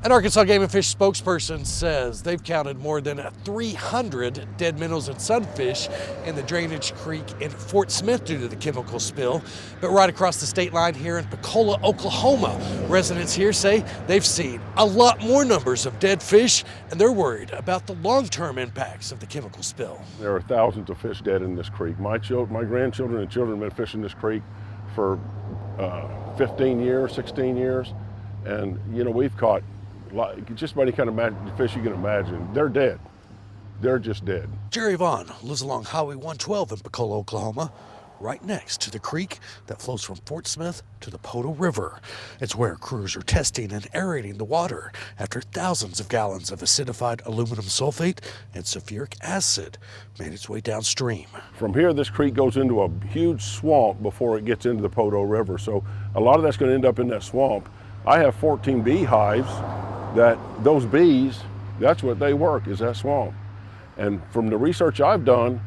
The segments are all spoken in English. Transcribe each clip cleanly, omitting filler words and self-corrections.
An Arkansas Game and Fish spokesperson says they've counted more than 300 dead minnows and sunfish in the drainage creek in Fort Smith due to the chemical spill. But right across the state line here in Pensacola, Oklahoma, residents here say they've seen a lot more numbers of dead fish, and they're worried about the long-term impacts of the chemical spill. There are thousands of fish dead in this creek. My grandchildren and children have been fishing this creek for 15 years, 16 years, and we've caught just about any kind of fish you can imagine. They're dead. They're just dead. Jerry Vaughn lives along Highway 112 in Pensacola, Oklahoma, right next to the creek that flows from Fort Smith to the Poto River. It's where crews are testing and aerating the water after thousands of gallons of acidified aluminum sulfate and sulfuric acid made its way downstream. From here, this creek goes into a huge swamp before it gets into the Poto River, so a lot of that's going to end up in that swamp. I have 14 beehives. Those bees, that's what they work, is that swamp. And from the research I've done,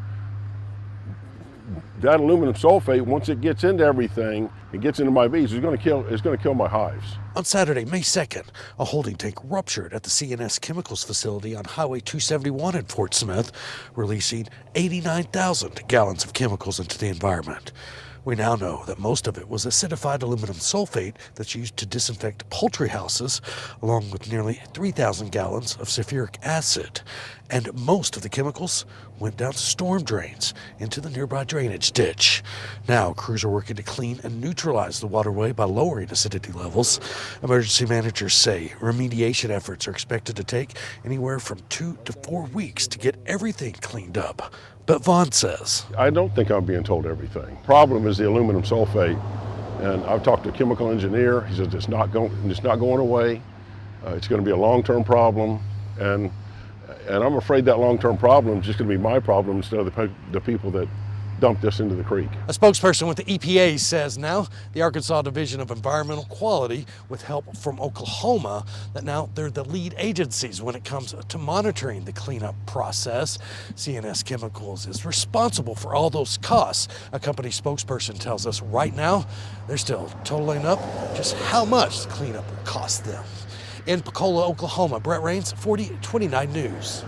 that aluminum sulfate, once it gets into everything, it gets into my bees, it's going to kill my hives. On Saturday, May 2nd, a holding tank ruptured at the CNS Chemicals facility on Highway 271 in Fort Smith, releasing 89,000 gallons of chemicals into the environment. We now know that most of it was acidified aluminum sulfate that's used to disinfect poultry houses, along with nearly 3,000 gallons of sulfuric acid. And most of the chemicals went down storm drains into the nearby drainage ditch. Now, crews are working to clean and neutralize the waterway by lowering acidity levels. Emergency managers say remediation efforts are expected to take anywhere from 2 to 4 weeks to get everything cleaned up. But Vaughn says, I don't think I'm being told everything. Problem is the aluminum sulfate, and I've talked to a chemical engineer. He says it's not going away. It's going to be a long-term problem, and I'm afraid that long-term problem is just going to be my problem instead of the people that dump this into the creek. A spokesperson with the EPA says now the Arkansas Division of Environmental Quality, with help from Oklahoma, that now they're the lead agencies when it comes to monitoring the cleanup process. CNS Chemicals is responsible for all those costs. A company spokesperson tells us right now they're still totaling up just how much the cleanup will cost them. In Pensacola, Oklahoma, Brett Rains, 4029 News.